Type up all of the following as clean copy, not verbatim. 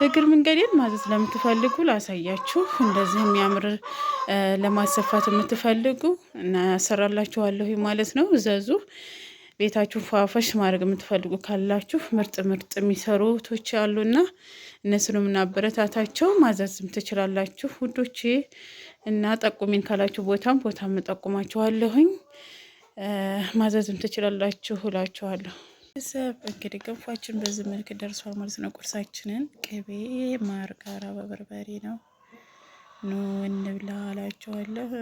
እግር መንገዴን ማዘዝ ለምትፈልጉ ላሳያችሁ። እንደዚህ የሚያምር ለማሰፋት የምትፈልጉ እና ያሰራላችኋለሁ ማለት ነው። እዘዙ። ቤታችሁን ፏፈሽ ማድረግ የምትፈልጉ ካላችሁ ምርጥ ምርጥ የሚሰሩ እህቶች አሉና እነሱንም እናበረታታቸው። ማዘዝም ትችላላችሁ ውዶቼ። እና ጠቁሚን ካላችሁ ቦታም እጠቁማችኋለሁኝ። ማዘዝም ትችላላችሁ እላችኋለሁ። ሰብ እንግዲህ ገንፏችን በዚህ መልክ ደርሷል ማለት ነው። ቁርሳችንን ቅቤ ማር ጋራ በበርበሬ ነው። ኑ እንብላ እላችኋለሁ።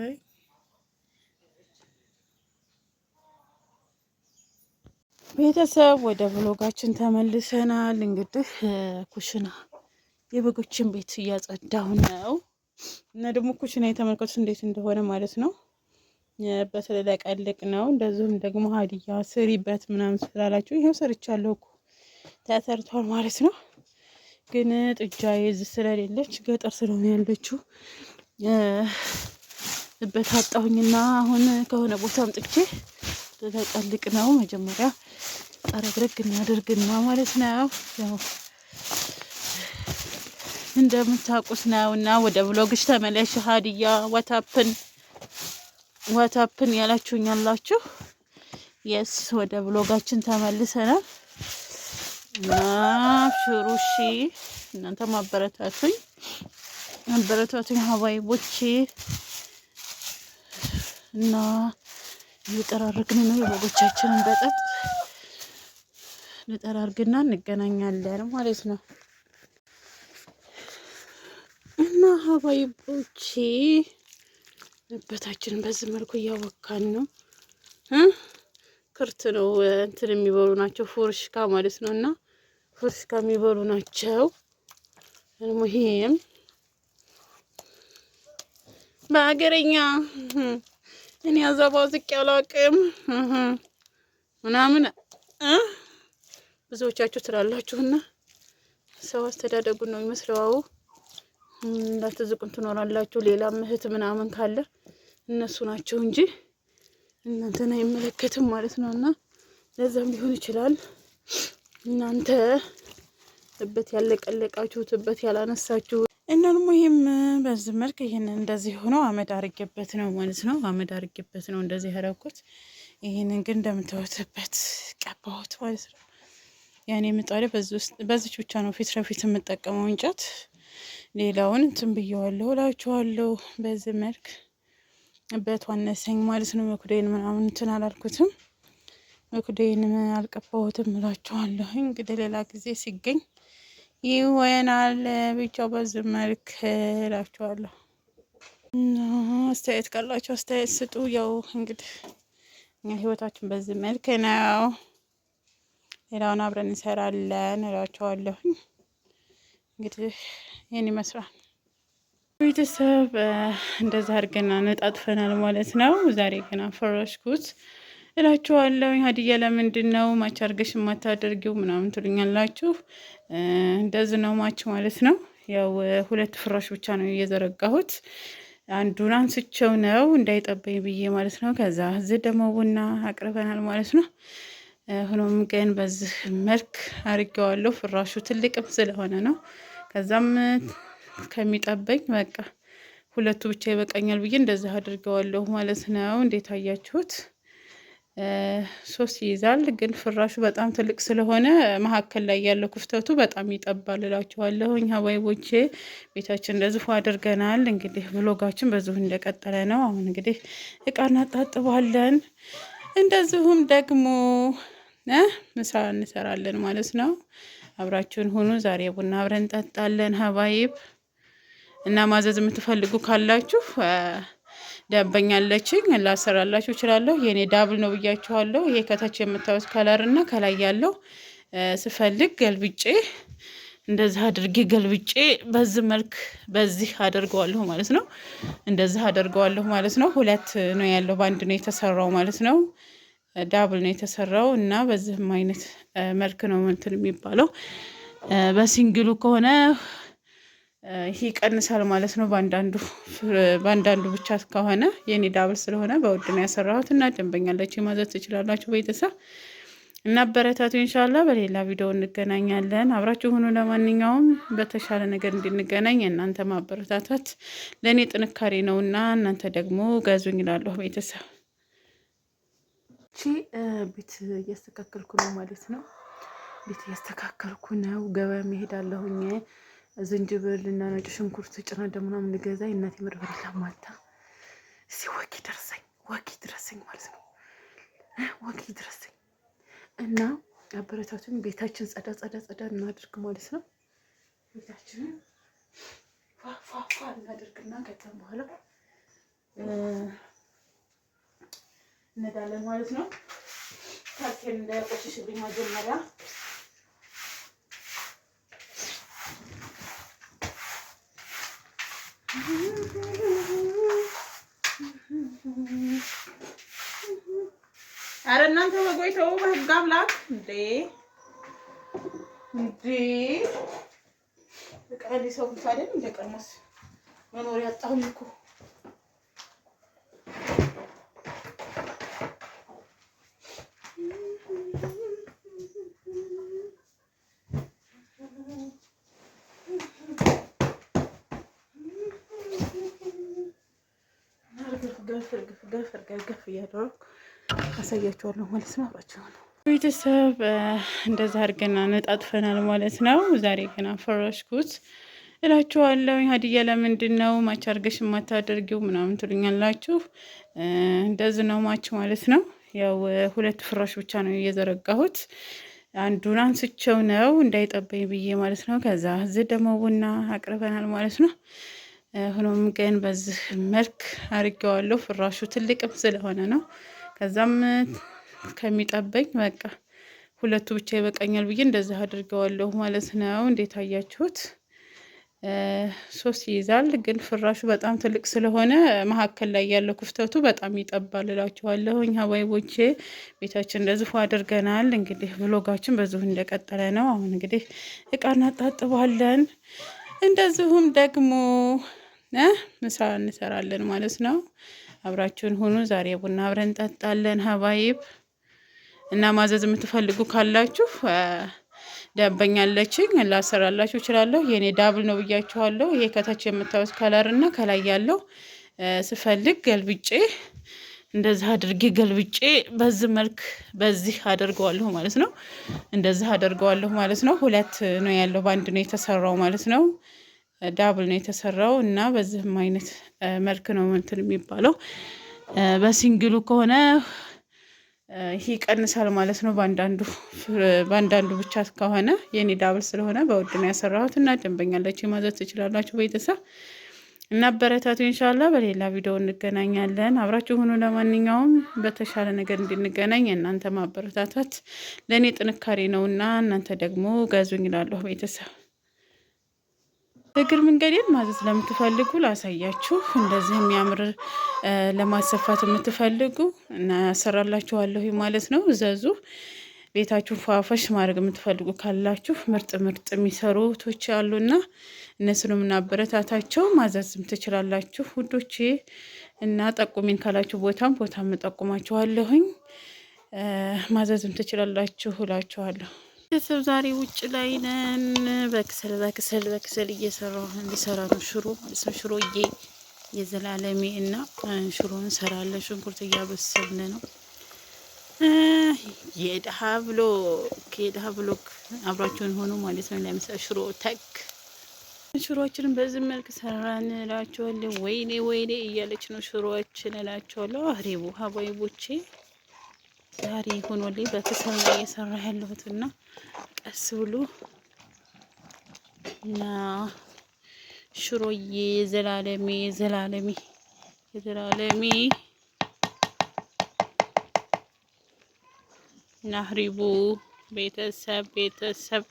ቤተሰብ ወደ ብሎጋችን ተመልሰናል። እንግዲህ ኩሽና የበጎችን ቤት እያጸዳሁ ነው እና ደግሞ ኩሽና የተመልከቱት እንዴት እንደሆነ ማለት ነው። በተለይ ለቀልቅ ነው። እንደዚሁም ደግሞ ሀዲያ ስሪበት ምናምን ስላላችሁ ይሄው ሰርቻለሁ እኮ ተሰርቷል ማለት ነው። ግን ጥጃዬ እዚህ ስለሌለች ገጠር ስለሆነ ያለችው እበት አጣሁኝና አሁን ከሆነ ቦታ አምጥቼ ለቀልቅ ነው። መጀመሪያ ጠረግረግ እናደርግና ማለት ነው። ያው እንደምታውቁት ነውና ወደ ብሎግሽ ተመለሽ ሀዲያ ዋታፕን ያላችሁኝ አላችሁ። የስ ወደ ብሎጋችን ተመልሰናል። ሽሩሺ እናንተ ማበረታቱኝ ሀባይቦቼ እና እየጠራረግን ነው። የበጎቻችንን በጠጥ ልጠራርግና እንገናኛለን ማለት ነው። እና ሀባይቦቼ እበታችንን በዚህ መልኩ እያወካን ነው። ክርት ነው እንትን የሚበሉ ናቸው ፉርሽካ ማለት ነው። እና ፉርሽካ የሚበሉ ናቸው። ሙሂም በሀገረኛ እኔ አዛባው ዝቅ ያላቅም ምናምን ብዙዎቻችሁ ትላላችሁና ሰው አስተዳደጉን ነው የሚመስለው። እንዳትዝቁን ትኖራላችሁ። ሌላም እህት ምናምን ካለ እነሱ ናቸው እንጂ እናንተን አይመለከትም ማለት ነው። እና ለዛም ሊሆን ይችላል እናንተ እበት ያለቀለቃችሁት እበት ያላነሳችሁ እና ደግሞ ይሄም በዚህ መልክ ይሄንን እንደዚህ ሆኖ አመድ አርጌበት ነው ማለት ነው። አመድ አርጌበት ነው እንደዚህ ያደረኩት። ይሄንን ግን እንደምታዩትበት ቀባሁት ማለት ነው። ያኔ ምጣዴ በዚች ብቻ ነው ፊት ለፊት የምጠቀመው እንጨት። ሌላውን እንትን ብየዋለሁ እላችኋለሁ። በዚህ መልክ እበት ዋነሰኝ ማለት ነው። መኩዴን ምናምን እንትን አላልኩትም። መኩዴን አልቀባሁትም እላችኋለሁ። እንግዲህ ሌላ ጊዜ ሲገኝ ይሆናል። ብቻው በዚህ መልክ እላችኋለሁ። አስተያየት ካላችሁ አስተያየት ስጡ። ያው እንግዲህ እኛ ህይወታችን በዚህ መልክ ነው። ሌላውን አብረን እንሰራለን እላችኋለሁ። እንግዲህ ይህን ይመስላል ቤተሰብ። እንደዛ አድርገና ነጣጥፈናል ማለት ነው። ዛሬ ገና ፈረሽኩት እላችኋለሁ። ሀዲያ ለምንድን ነው ማች አድርገሽ የማታደርጊው ምናምን ትሉኛላችሁ። እንደዚህ ነው ማች ማለት ነው። ያው ሁለት ፍራሽ ብቻ ነው እየዘረጋሁት። አንዱን አንስቸው ነው እንዳይጠበኝ ብዬ ማለት ነው። ከዛ እዚህ ደግሞ ቡና አቅርበናል ማለት ነው። ሆኖም ግን በዚህ መልክ አድርጌዋለሁ። ፍራሹ ትልቅም ስለሆነ ነው። ከዛም ከሚጠበኝ በቃ ሁለቱ ብቻ ይበቃኛል ብዬ እንደዚህ አድርገዋለሁ ማለት ነው። እንዴት አያችሁት? 3 ይይዛል። ግን ፍራሹ በጣም ትልቅ ስለሆነ መካከል ላይ ያለው ክፍተቱ በጣም ይጠባል እላችኋለሁ። ሀባይቦቼ ቤታችን እንደዚሁ አድርገናል። እንግዲህ ብሎጋችን በዚሁ እንደቀጠለ ነው። አሁን እንግዲህ እቃ እናጣጥባለን። እንደዚሁም ደግሞ ምሳ እንሰራለን ማለት ነው። አብራችሁን ሁኑ። ዛሬ ቡና አብረን እንጠጣለን ሀባይብ። እና ማዘዝ የምትፈልጉ ካላችሁ ደንበኛ አለችኝ ላሰራላችሁ እችላለሁ። የኔ ዳብል ነው ብያችኋለሁ። ይሄ ከታች የምታዩት ከለር እና ከላይ ያለው ስፈልግ ገልብጬ እንደዚህ አድርጌ ገልብጬ በዚህ መልክ በዚህ አደርገዋለሁ ማለት ነው። እንደዚህ አደርገዋለሁ ማለት ነው። ሁለት ነው ያለው፣ በአንድ ነው የተሰራው ማለት ነው። ዳብል ነው የተሰራው እና በዚህም አይነት መልክ ነው እንትን የሚባለው። በሲንግሉ ከሆነ ይሄ ይቀንሳል ማለት ነው። በአንዳንዱ ብቻ ከሆነ የኔ ዳብል ስለሆነ በውድ ነው ያሰራሁት እና ደንበኛ አለችኝ ማዘዝ ትችላላችሁ ቤተሰብ። እና አበረታቱ። ኢንሻአላህ በሌላ ቪዲዮ እንገናኛለን። አብራችሁ ሆኖ ለማንኛውም በተሻለ ነገር እንድንገናኝ እናንተ ማበረታታት ለእኔ ጥንካሬ ነውና እናንተ ደግሞ ገዙኝ እላለሁ። ቤተሰብ ቤት እያስተካከልኩ ነው ማለት ነው። ቤት እያስተካከልኩ ነው። ገበያ መሄዳለሁኝ። ዝንጅብል እና ነጭ ሽንኩርት ጭና ምናምን ልገዛ እናቴ ምርብር ለማታ እስቲ ወኪ ድረሰኝ ማለት ነው። ወኪ ድረሰኝ እና አበረታቱን። ቤታችን ጸዳ እናድርግ ማለት ነው። ቤታችንን ፏፏፏ እናድርግና ከዛም በኋላ እንሄዳለን ማለት ነው። ታክሲን እንዳይቆሽሽብኝ መጀመሪያ አረ እናንተ በጎይተው በህግ አምላክ እንዴ በቃሊ ሰው ታደም እንደቀመስ መኖር ያጣሁኝ እኮ ገፍ እያደረኩ አሳያችኋለሁ ማለት ነው። አብራችሁ ነው ቤተሰብ እንደዛ አድርገን አነጣጥፈናል ማለት ነው። ዛሬ ግን አፈረሽኩት እላችኋለሁ። ሀዲያ ለምንድን ነው ማች አድርገሽ የማታደርጊው ምናምን ትሉኛላችሁ። እንደዚህ ነው ማች ማለት ነው። ያው ሁለት ፍራሽ ብቻ ነው እየዘረጋሁት። አንዱን አንስቸው ነው እንዳይጠበኝ ብዬ ማለት ነው። ከዛ እዚህ ደግሞ ቡና አቅርበናል ማለት ነው። ሆኖም ግን በዚህ መልክ አድርጌዋለሁ። ፍራሹ ትልቅም ስለሆነ ነው። ከዛም ከሚጠበኝ በቃ ሁለቱ ብቻ ይበቃኛል ብዬ እንደዚህ አድርገዋለሁ ማለት ነው። እንዴት አያችሁት? ሶስት ይይዛል። ግን ፍራሹ በጣም ትልቅ ስለሆነ መካከል ላይ ያለው ክፍተቱ በጣም ይጠባል እላችኋለሁ። ሀባይቦቼ ቤታችን እንደዚሁ አድርገናል። እንግዲህ ብሎጋችን በዚሁ እንደቀጠለ ነው። አሁን እንግዲህ እቃ እናጣጥባለን። እንደዚሁም ደግሞ ምሳ እንሰራለን ማለት ነው። አብራችሁን ሁኑ። ዛሬ ቡና አብረን እንጠጣለን ሀባይብ እና ማዘዝ የምትፈልጉ ካላችሁ ደንበኛለችኝ ላሰራላችሁ እችላለሁ። የኔ ዳብል ነው ብያችኋለሁ። ይሄ ከታች የምታዩት ከለር እና ከላይ ያለው ስፈልግ ገልብጬ እንደዚህ አድርጌ ገልብጬ በዚህ መልክ በዚህ አደርገዋለሁ ማለት ነው። እንደዚህ አደርገዋለሁ ማለት ነው። ሁለት ነው ያለው፣ በአንድ ነው የተሰራው ማለት ነው። ዳብል ነው የተሰራው እና በዚህም አይነት መልክ ነው እንትን የሚባለው። በሲንግሉ ከሆነ ይሄ ይቀንሳል ማለት ነው። በአንዳንዱ ብቻ ከሆነ የኔ ዳብል ስለሆነ በውድ ነው ያሰራሁት እና ደንበኛላችሁ ማዘዝ ትችላላችሁ ቤተሰብ እና አበረታቱ። ኢንሻአላህ በሌላ ቪዲዮ እንገናኛለን። አብራችሁ ሆኖ ለማንኛውም በተሻለ ነገር እንድንገናኝ እናንተ ማበረታታት ለእኔ ጥንካሬ ነውና እናንተ ደግሞ ገዙኝ እላለሁ ቤተሰብ። እግር መንገዴን ማዘዝ ለምትፈልጉ ላሳያችሁ። እንደዚህ የሚያምር ለማሰፋት የምትፈልጉ እና ያሰራላችኋለሁ ማለት ነው። እዘዙ። ቤታችሁን ፏፈሽ ማድረግ የምትፈልጉ ካላችሁ ምርጥ የሚሰሩ ቶች አሉና እነሱንም እናበረታታቸው። ማዘዝም ትችላላችሁ ውዶቼ እና ጠቁሚን ካላችሁ ቦታም እጠቁማችኋለሁኝ። ማዘዝም ትችላላችሁ እላችኋለሁ። ቤተሰብ ዛሬ ውጭ ላይ ነን። በክሰል እየሰራሁ እንዲሰራ ነው። ሽሮ ማለት ነው። ሽሮዬ የዘላለሜ እና ሽሮ እንሰራለን። ሽንኩርት እያበሰልን ነው። የድሀ ብሎክ አብራችሁን ሆኖ ማለት ነው። ለምሳሌ ሽሮ ሽሮዎችንን በዚህ መልክ ሰራን እላቸዋለሁ። ወይኔ እያለች ነው ሽሮዎችን እላቸዋለሁ። አሬቡ ሀባይቦቼ ዛሬ ሆኖልኝ በክሰል ላይ እየሰራ ያለሁትና ቀስ ብሎ እና ሽሮዬ ዘላለሜ ናህሪቡ ቤተሰብ